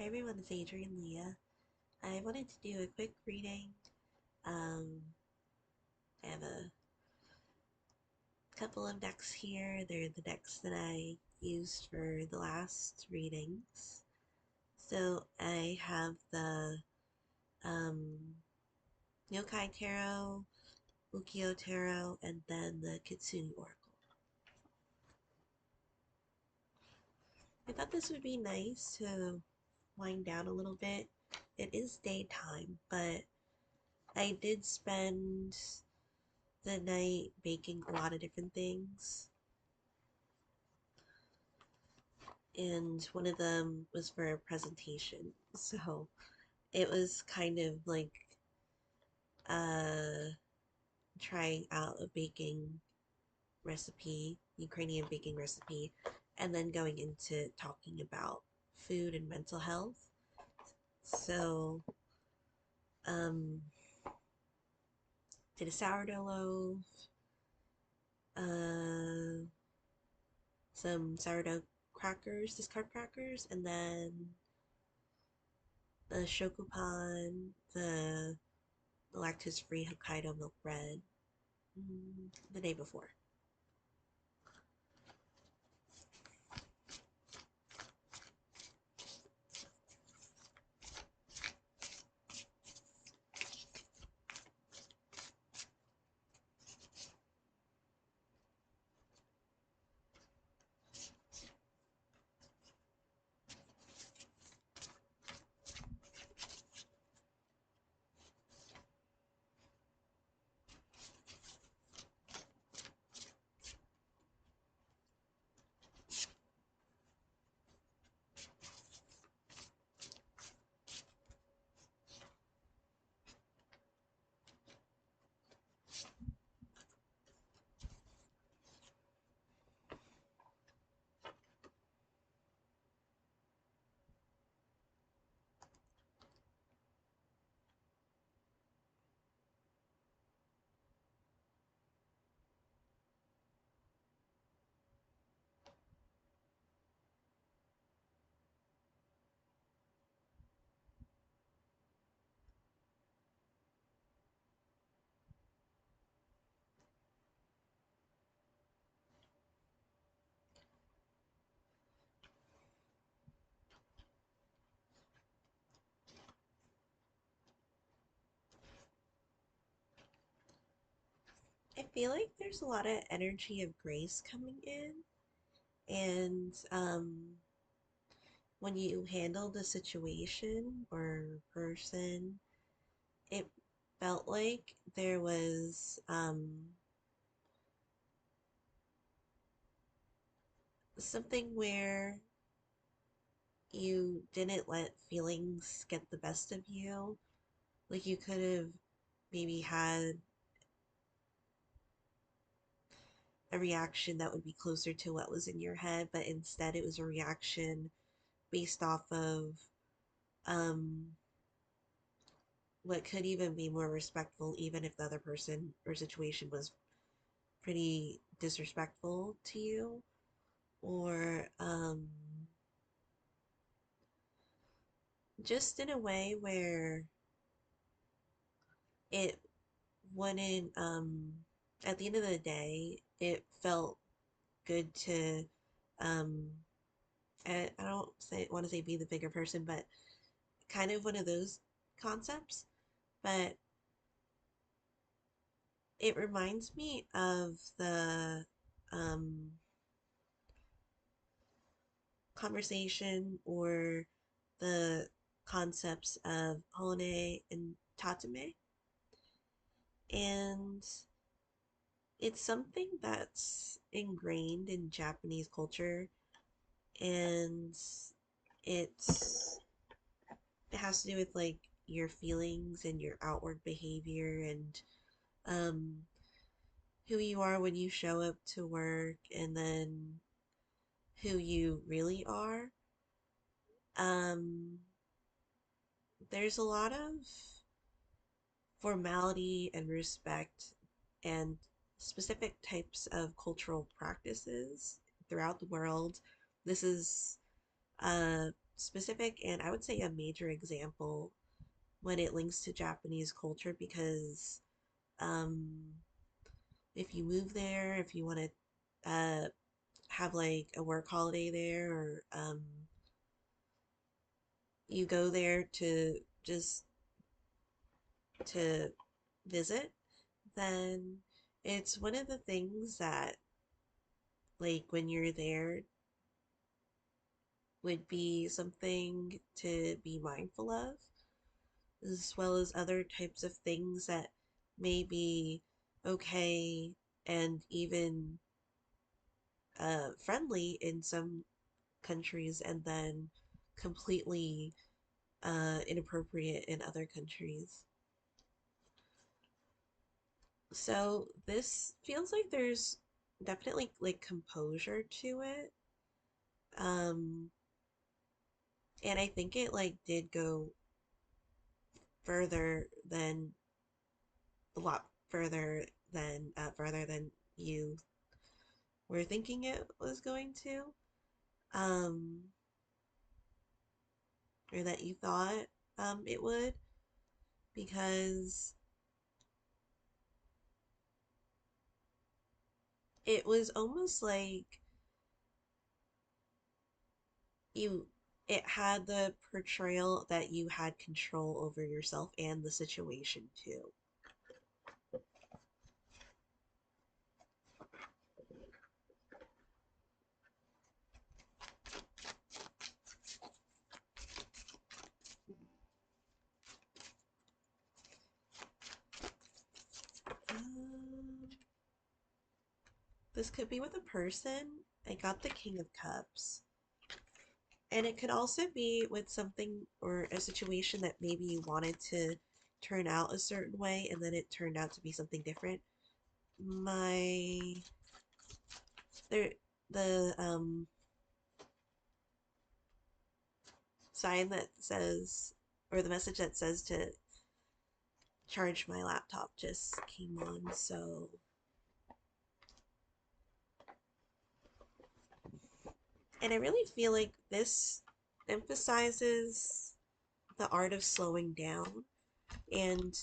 Hi everyone, it's Adrian Leah. I wanted to do a quick reading. Um, I have a couple of decks here. They're the decks that I used for the last readings. So I have the um, Yokai Tarot, Ukiyo Tarot, and then the Kitsune Oracle. I thought this would be nice to wind down a little bit. It is daytime, but I did spend the night baking a lot of different things. And one of them was for a presentation. So it was kind of like uh, trying out a baking recipe, Ukrainian baking recipe, and then going into talking about food and mental health. So, um, did a sourdough loaf, uh, some sourdough crackers, discard crackers, and then the shokupan, the lactose-free Hokkaido milk bread the day before. I feel like there's a lot of energy of grace coming in, and when you handle the situation or person, it felt like there was something where you didn't let feelings get the best of you. Like you could have maybe had a reaction that would be closer to what was in your head, but instead it was a reaction based off of um, what could even be more respectful, even if the other person or situation was pretty disrespectful to you, or just in a way where it wouldn't, at the end of the day, it felt good to, um, I don't say, want to say be the bigger person, but kind of one of those concepts. But it reminds me of the um, conversation or the concepts of Hone and Tatame. And it's something that's ingrained in Japanese culture, and it's it has to do with like your feelings and your outward behavior and um who you are when you show up to work, and then who you really are. Um, there's a lot of formality and respect and specific types of cultural practices throughout the world. This is specific and I would say a major example when it links to Japanese culture because um, if you move there, if you want to have like a work holiday there, or you go there to just to visit, then it's one of the things that, like, when you're there would be something to be mindful of, as well as other types of things that may be okay and even friendly in some countries and then completely inappropriate in other countries. So this feels like there's definitely like composure to it. Um, and I think it like did go further than a lot further than you were thinking it was going to, um, or that you thought it would, because it was almost like you it had the portrayal that you had control over yourself and the situation too. Um, this could be with a person. I got the King of Cups. And it could also be with something or a situation that maybe you wanted to turn out a certain way and then it turned out to be something different. My there the sign that says, or the message that says to charge my laptop just came on, so and I really feel like this emphasizes the art of slowing down. And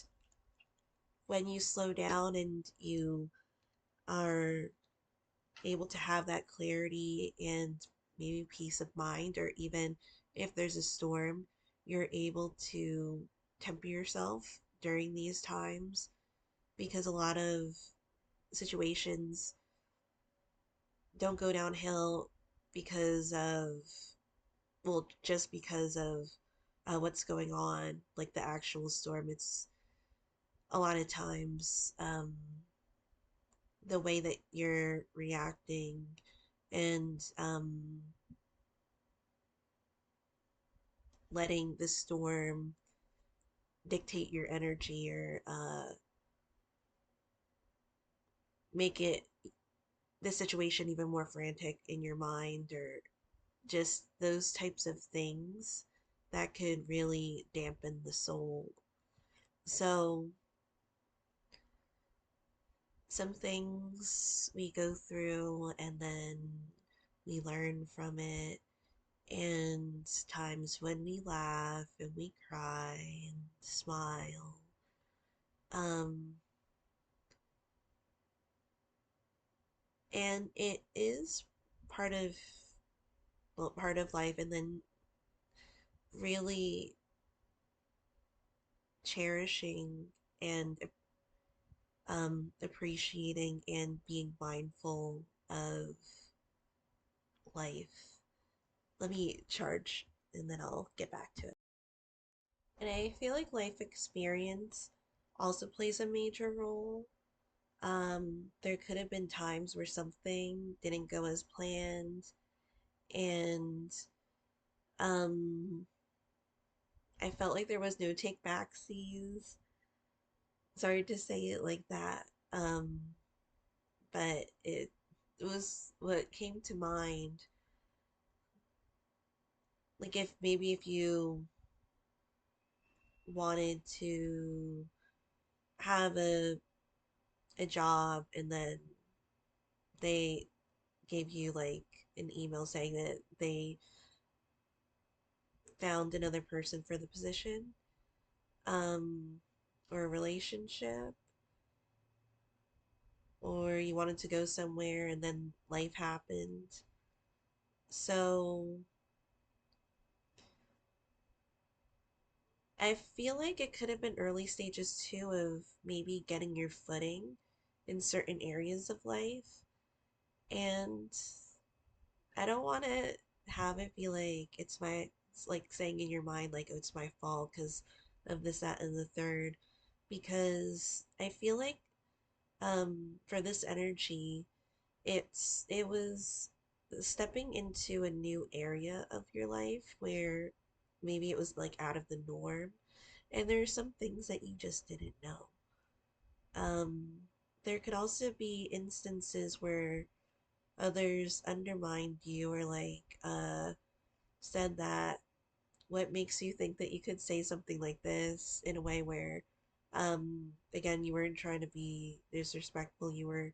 when you slow down and you are able to have that clarity and maybe peace of mind, or even if there's a storm, you're able to temper yourself during these times, because a lot of situations don't go downhill because of, well, just because of what's going on, like the actual storm. It's a lot of times the way that you're reacting and letting the storm dictate your energy, or make it the situation even more frantic in your mind, or just those types of things that could really dampen the soul. So some things we go through and then we learn from it, and times when we laugh and we cry and smile. Um, and it is part of, well, part of life, and then really cherishing and appreciating and being mindful of life. Let me charge and then I'll get back to it. And I feel like life experience also plays a major role. There could have been times where something didn't go as planned, and um, I felt like there was no take backsies. Sorry to say it like that, but it was what came to mind. Like, if maybe if you wanted to have a job and then they gave you like an email saying that they found another person for the position, um, or a relationship, or you wanted to go somewhere and then life happened. So I feel like it could have been early stages too of maybe getting your footing in certain areas of life. And I don't want to have it be like it's like saying in your mind, like, oh, it's my fault because of this, that, and the third. Because I feel like for this energy, it was stepping into a new area of your life where maybe it was like out of the norm, and there are some things that you just didn't know. Um, there could also be instances where others undermined you or said that what makes you think that you could say something like this in a way where again, you weren't trying to be disrespectful, you were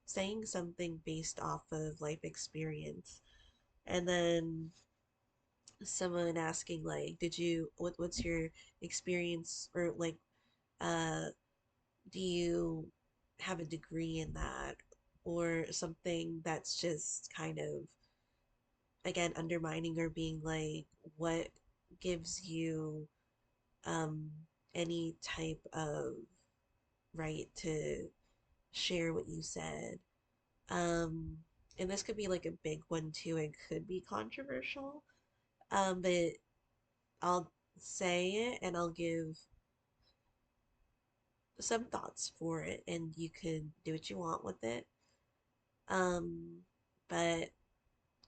saying something based off of life experience. And then someone asking like, did you what's your experience, or like, uh do you have a degree in that, or something that's just kind of, again, undermining, or being like, what gives you um any type of right to share what you said. um and this could be like a big one too, and could be controversial, but I'll say it and I'll give some thoughts for it, and you could do what you want with it. um but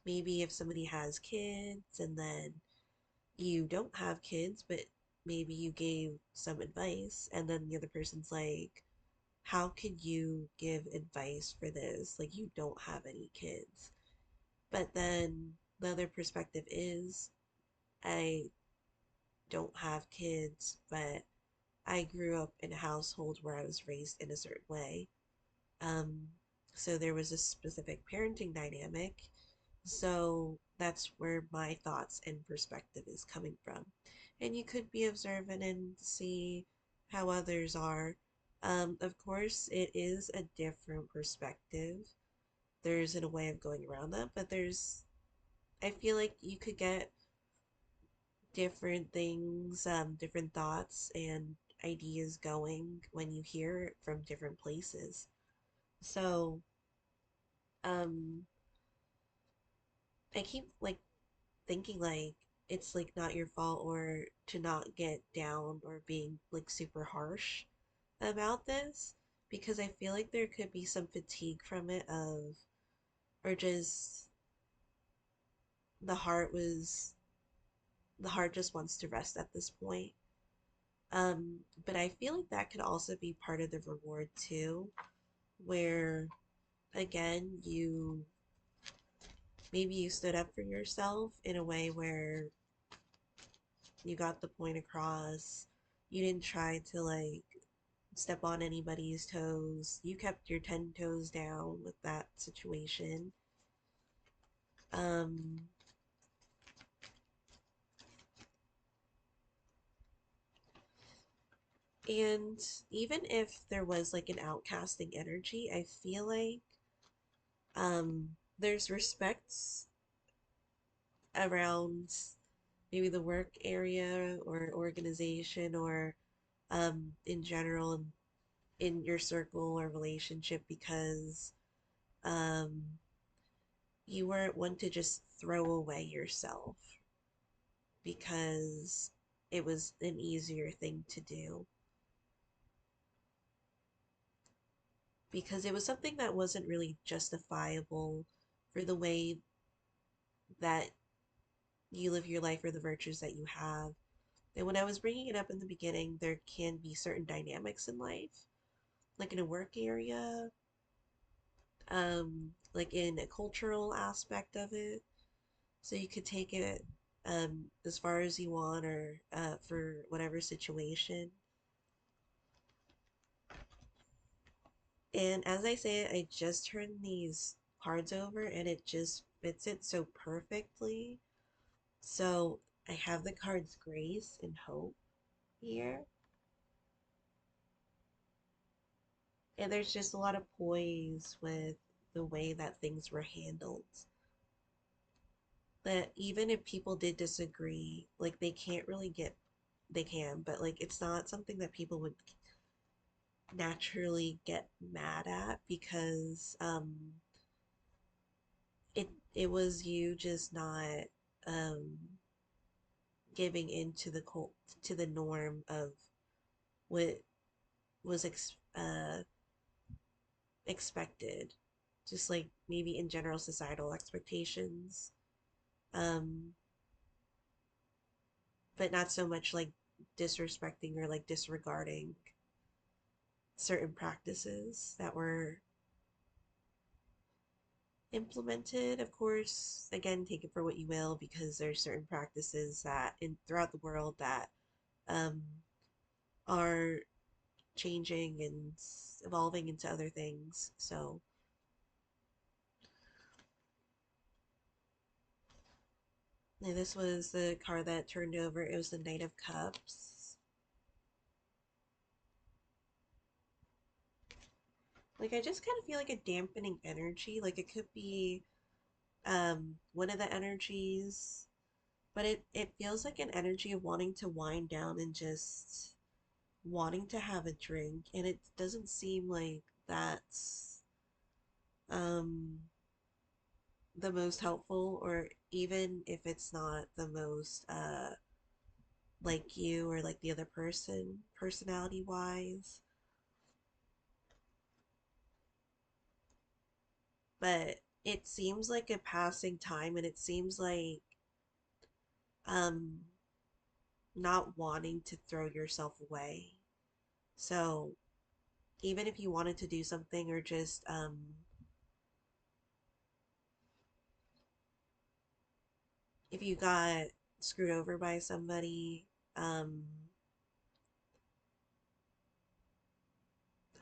maybe if somebody has kids and then you don't have kids, but maybe you gave some advice, and then the other person's like, how could you give advice for this? Like, you don't have any kids. But then the other perspective is, I don't have kids, but I grew up in a household where I was raised in a certain way. Um, so there was a specific parenting dynamic. So that's where my thoughts and perspective is coming from. And you could be observant and see how others are. Of course, it is a different perspective. There's a way of going around that, but I feel like you could get different things, different thoughts and ideas going when you hear it from different places. So, um, I keep like thinking like it's like not your fault, or to not get down or being like super harsh about this, because I feel like there could be some fatigue from it of, or just the heart was the heart just wants to rest at this point. But I feel like that could also be part of the reward too, where again, you stood up for yourself in a way where you got the point across. You didn't try to like step on anybody's toes. You kept your 10 toes down with that situation. Um, and even if there was like an outcasting energy, I feel like there's respect around maybe the work area or organization, or in general in your circle or relationship, because um, you weren't one to just throw away yourself because it was an easier thing to do, because it was something that wasn't really justifiable for the way that you live your life or the virtues that you have. And when I was bringing it up in the beginning, there can be certain dynamics in life, like in a work area, like in a cultural aspect of it. So you could take it as far as you want, or for whatever situation. And as I say, I just turned these cards over and it just fits it so perfectly. So I have the cards Grace and Hope here, and there's just a lot of poise with the way that things were handled. That even if people did disagree, like they can't really get, they can, but like it's not something that people would naturally get mad at because it was you just not um giving into the cult to the norm of what was expected, just like maybe in general societal expectations, um, but not so much like disrespecting or like disregarding certain practices that were implemented. Of course, again, take it for what you will, because there's certain practices that in throughout the world that um, are changing and evolving into other things. So yeah, this was the card that turned over. It was the Knight of Cups. Like I just kind of feel like a dampening energy. Like it could be one of the energies, but it feels like an energy of wanting to wind down and just wanting to have a drink, and it doesn't seem like that's um the most helpful, or even if it's not the most like you or like the other person personality wise. But it seems like a passing time, and it seems like um not wanting to throw yourself away. So even if you wanted to do something, or just if you got screwed over by somebody, um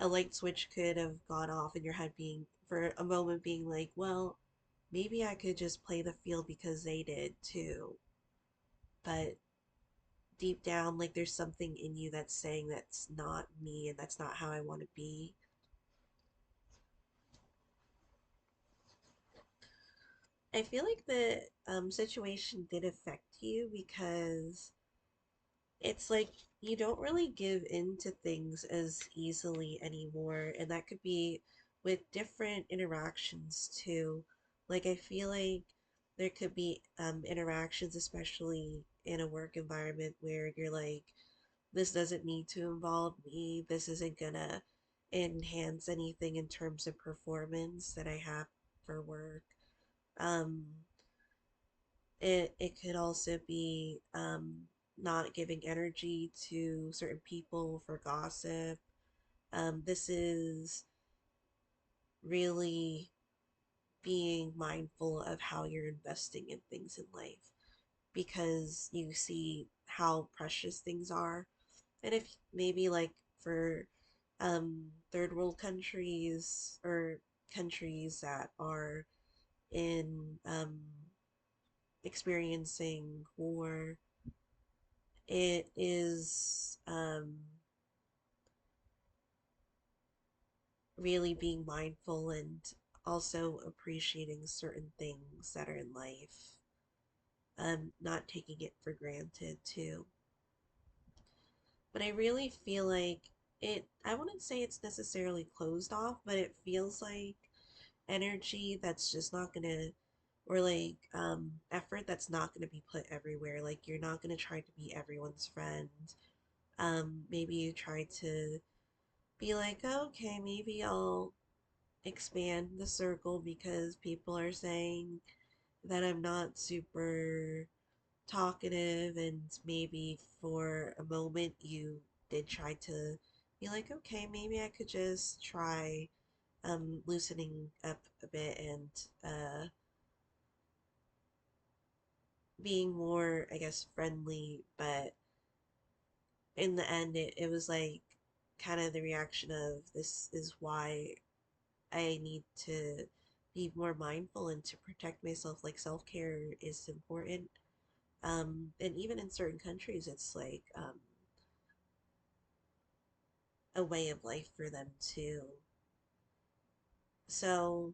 a light switch could have gone off in your head, being for a moment being like, well, maybe I could just play the field because they did too. But deep down, like there's something in you that's saying that's not me and that's not how I want to be. I feel like the situation did affect you because it's like you don't really give in to things as easily anymore, and that could be with different interactions too. Like I feel like there could be interactions, especially in a work environment, where you're like, this doesn't need to involve me, this isn't gonna enhance anything in terms of performance that I have for work. um it could also be not giving energy to certain people for gossip. This is really being mindful of how you're investing in things in life, because you see how precious things are. And if maybe like for third world countries, or countries that are in experiencing war, it is really being mindful and also appreciating certain things that are in life, not taking it for granted too. But I really feel like I wouldn't say it's necessarily closed off, but it feels like energy that's just not gonna, or like effort that's not gonna be put everywhere. Like you're not gonna try to be everyone's friend. Maybe you try to be like, oh, okay, maybe I'll expand the circle because people are saying that I'm not super talkative, and maybe for a moment you did try to be like, okay, maybe I could just try loosening up a bit and being more, I guess, friendly. But in the end, it was like kind of the reaction of, this is why I need to be more mindful and to protect myself. Like self care is important. And even in certain countries, it's like a way of life for them too. So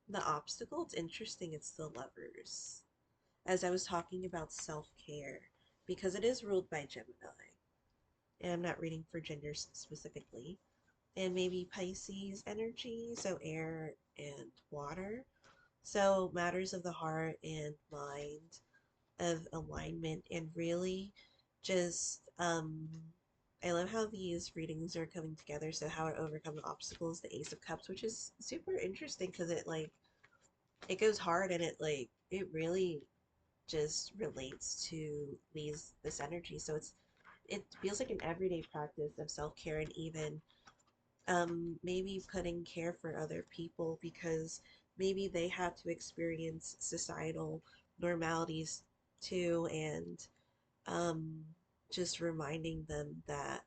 the obstacle, it's interesting, it's the lovers. As I was talking about self-care, because it is ruled by Gemini, and I'm not reading for genders specifically, and maybe Pisces energy, so air and water. So matters of the heart and mind, of alignment, and really just I love how these readings are coming together. So how to overcome the obstacles, the Ace of Cups, which is super interesting because it like it goes hard and it really just relates to this energy. So it feels like an everyday practice of self-care, and even maybe putting care for other people because maybe they had to experience societal normalities too, and um, just reminding them that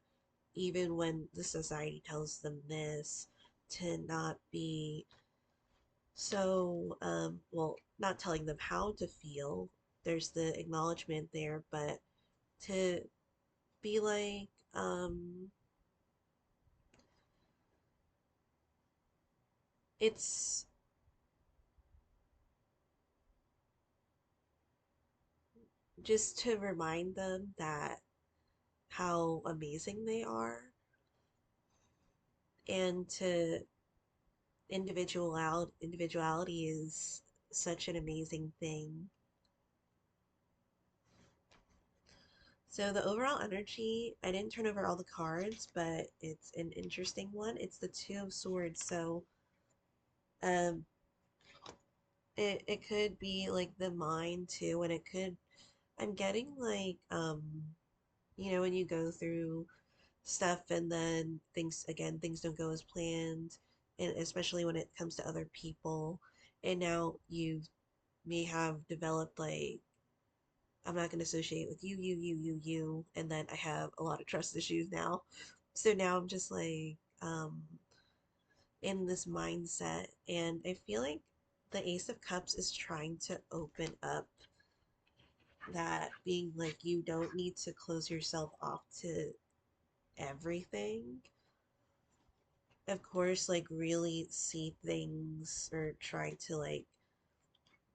even when the society tells them this, to not be so, well, not telling them how to feel, there's the acknowledgement there, but to be like, it's just to remind them that how amazing they are, and to individuality is such an amazing thing. So the overall energy, I didn't turn over all the cards, but it's an interesting one. It's the Two of Swords. So um it could be like the mind too, and it could I'm getting like when you go through stuff and then things don't go as planned, and especially when it comes to other people, and now you may have developed like I'm not going to associate with you, and then I have a lot of trust issues now. So now I'm just like in this mindset, and I feel like the Ace of Cups is trying to open up that, being like you don't need to close yourself off to everything. Of course, like really see things, or trying to like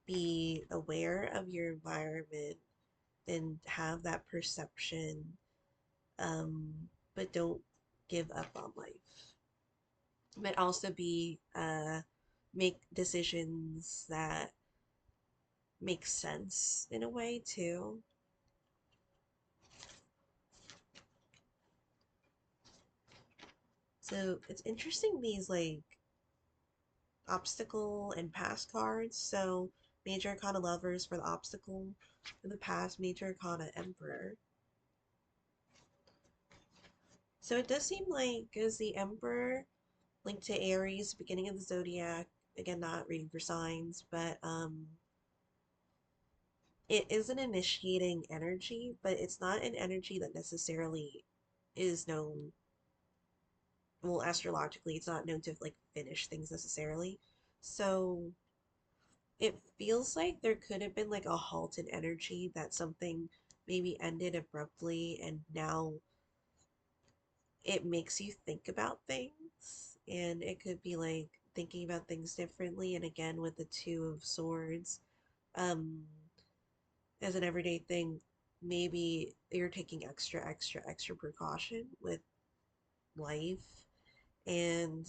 be aware of your environment and have that perception, um, but don't give up on life. But also be make decisions that make sense in a way too. So it's interesting, these like obstacle and past cards. So Major Arcana Lovers for the obstacle, for the past Major Arcana Emperor. So it does seem like, as the Emperor linked to Aries, beginning of the zodiac, again not reading for signs, but it is an initiating energy, but it's not an energy that necessarily is known, well, astrologically, it's not known to like finish things necessarily. So it feels like there could have been like a halt in energy, that something maybe ended abruptly, and now it makes you think about things. And it could be like thinking about things differently. And again, with the Two of Swords, um, as an everyday thing, maybe you're taking extra precaution with life. And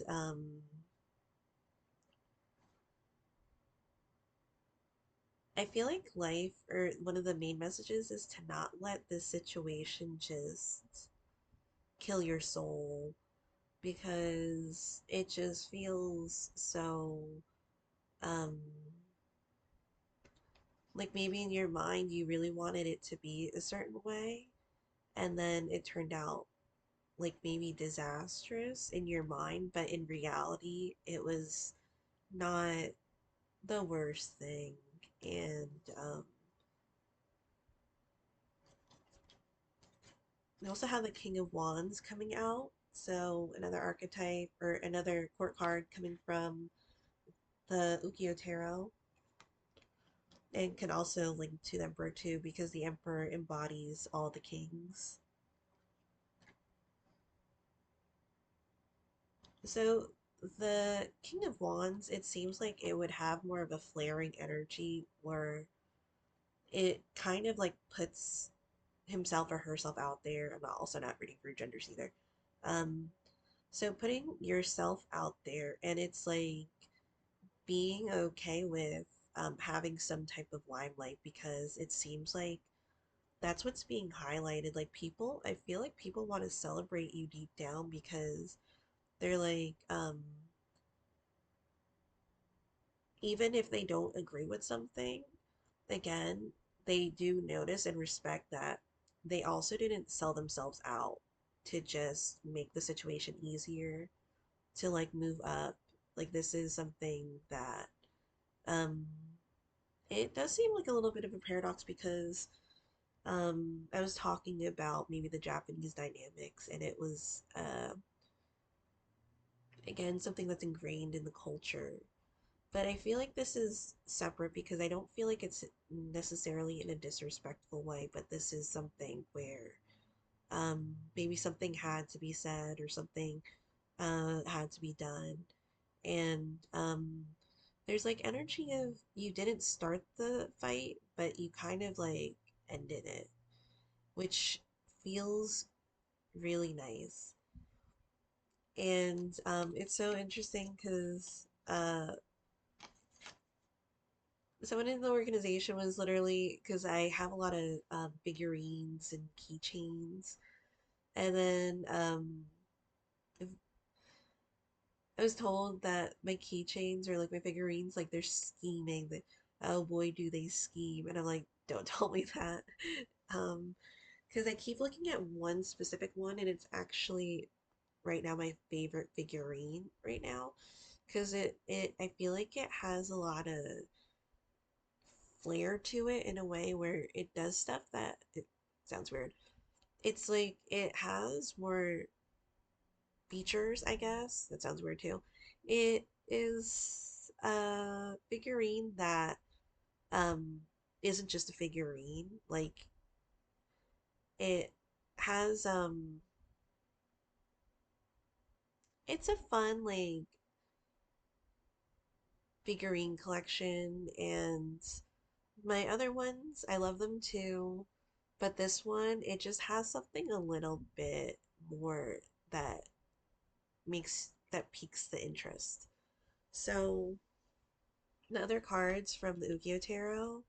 I feel like life, or one of the main messages, is to not let this situation just kill your soul, because it just feels so um like maybe in your mind you really wanted it to be a certain way, and then it turned out like maybe disastrous in your mind, but in reality it was not the worst thing. And we also have the King of Wands coming out, so another archetype, or another court card coming from the Ukiyo Tarot. and can also link to the emperor too because the emperor embodies all the kings. So the King of Wands, it seems like it would have more of a flaring energy where it kind of like puts himself or herself out there. I'm not also not reading for genders either. Um, so putting yourself out there, and it's like being okay with having some type of limelight because it seems like that's what's being highlighted. Like people, I feel like people want to celebrate you deep down because they're like, even if they don't agree with something, again, they do notice and respect that they also didn't sell themselves out to just make the situation easier, to like move up. Like this is something that um it does seem like a little bit of a paradox because I was talking about maybe the Japanese dynamics and it was again something that's ingrained in the culture. But I feel like this is separate because I don't feel like it's necessarily in a disrespectful way, but this is something where maybe something had to be said or something had to be done. And there's like energy of you didn't start the fight, but you kind of like ended it, which feels really nice. And it's so interesting because someone in the organization was literally because I have a lot of figurines and keychains, and then I was told that my keychains or like my figurines, like they're scheming. That oh boy, do they scheme! And I'm like, don't tell me that, um, because I keep looking at one specific one, and it's actually right now my favorite figurine right now, because it I feel like it has a lot of flair to it in a way where it does stuff that it sounds weird. It's like it has more features, I guess. That sounds weird too. It is a figurine that um isn't just a figurine. Like it has it's a fun like figurine collection and my other ones, I love them too. But this one, it just has something a little bit more that that piques the interest. So the other cards from the Ukiyo Tarot,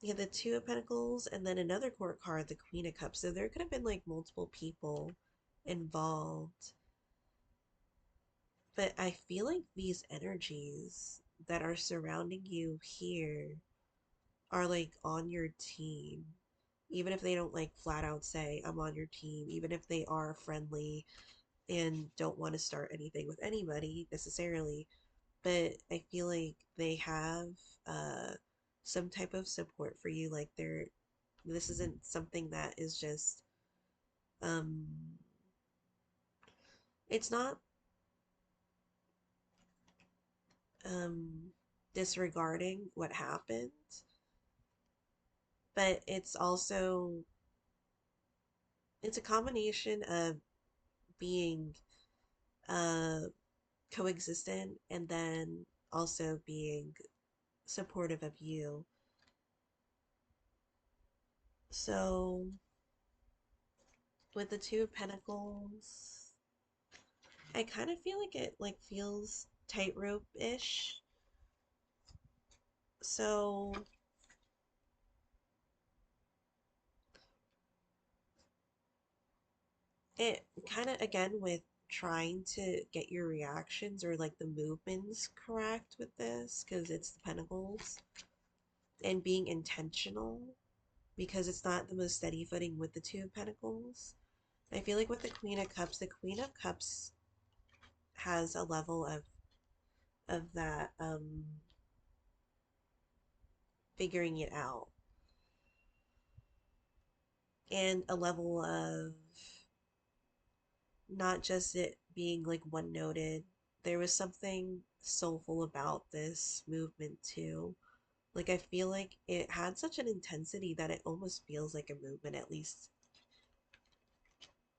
you have the Two of Pentacles and then another court card, the Queen of Cups. So there could have been like multiple people involved. But I feel like these energies that are surrounding you here are like on your team. Even if they don't like flat out say, I'm on your team, even if they are friendly and don't want to start anything with anybody necessarily, but I feel like they have uh, some type of support for you. Like this isn't something that is just, um, it's not um, disregarding what happened, but it's a combination of being uh, coexistent and then also being supportive of you. So with the Two of Pentacles, I kind of feel like it like feels tightrope-ish. So it kind of again with trying to get your reactions or like the movements correct with this because it's the Pentacles and being intentional because it's not the most steady footing with the Two of Pentacles. I feel like with the Queen of Cups has a level of that figuring it out and a level of not just it being like one noted. There was something soulful about this movement too, Like I feel like it had such an intensity that it almost feels like a movement, at least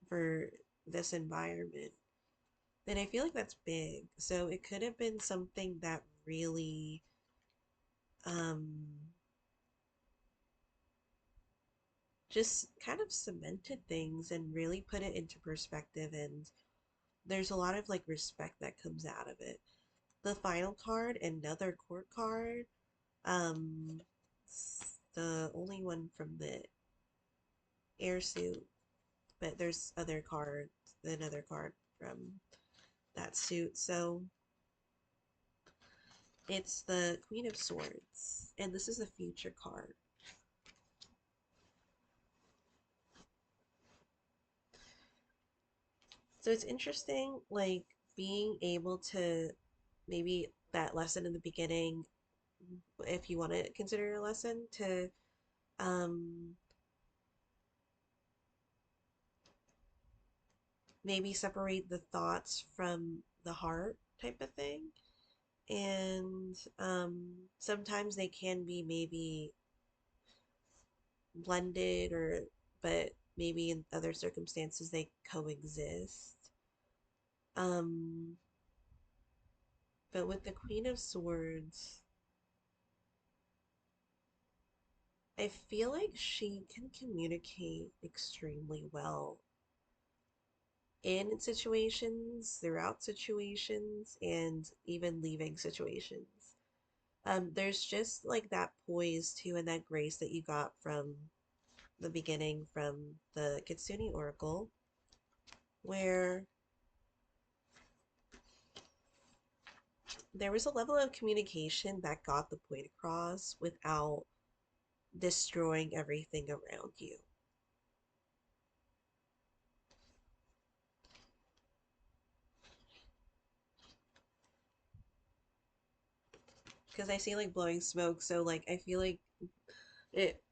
for this environment. And I feel like that's big. So it could have been something that really um just kind of cemented things and really put it into perspective, and there's a lot of like respect that comes out of it. The final card, another court card, um the only one from the air suit, but there's other cards, another card from that suit. So it's the Queen of Swords, and this is a future card. So it's interesting, like being able to maybe that lesson in the beginning, if you want to consider it a lesson, to um, maybe separate the thoughts from the heart type of thing. And sometimes they can be maybe blended, or but maybe in other circumstances they coexist. Um, but with the Queen of Swords, I feel like she can communicate extremely well in situations, throughout situations, and even leaving situations. There's just like that poise too and that grace that you got from the beginning from the Kitsune Oracle, where there was a level of communication that got the point across without destroying everything around you. Because I see like blowing smoke, so like I feel like it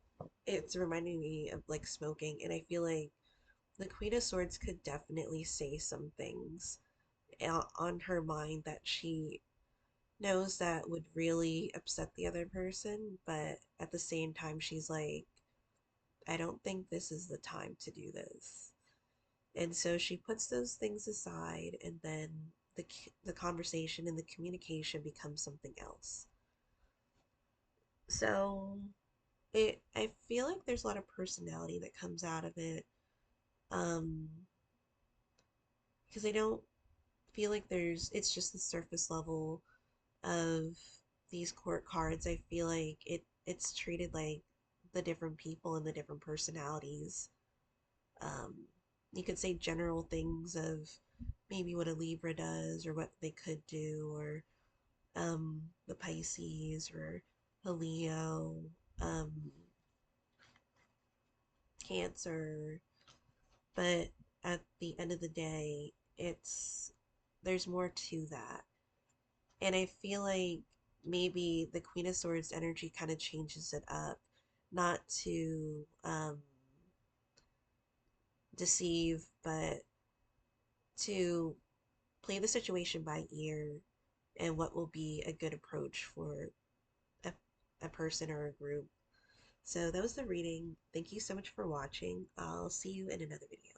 it's reminding me of like smoking, and I feel like the Queen of Swords could definitely say some things on her mind that she knows that would really upset the other person, but at the same time she's like, I don't think this is the time to do this. And so she puts those things aside, and then the conversation and the communication becomes something else. So I feel like there's a lot of personality that comes out of it. Um, because I don't feel like it's just the surface level of these court cards. I feel like it's treated like the different people and the different personalities. Um, you could say general things of maybe what a Libra does or what they could do, or the Pisces or a Leo, um, Cancer. But at the end of the day, it's there's more to that. And I feel like maybe the Queen of Swords energy kind of changes it up, not to deceive, but to play the situation by ear and what will be a good approach for a, a person or a group. So that was the reading. Thank you so much for watching. I'll see you in another video.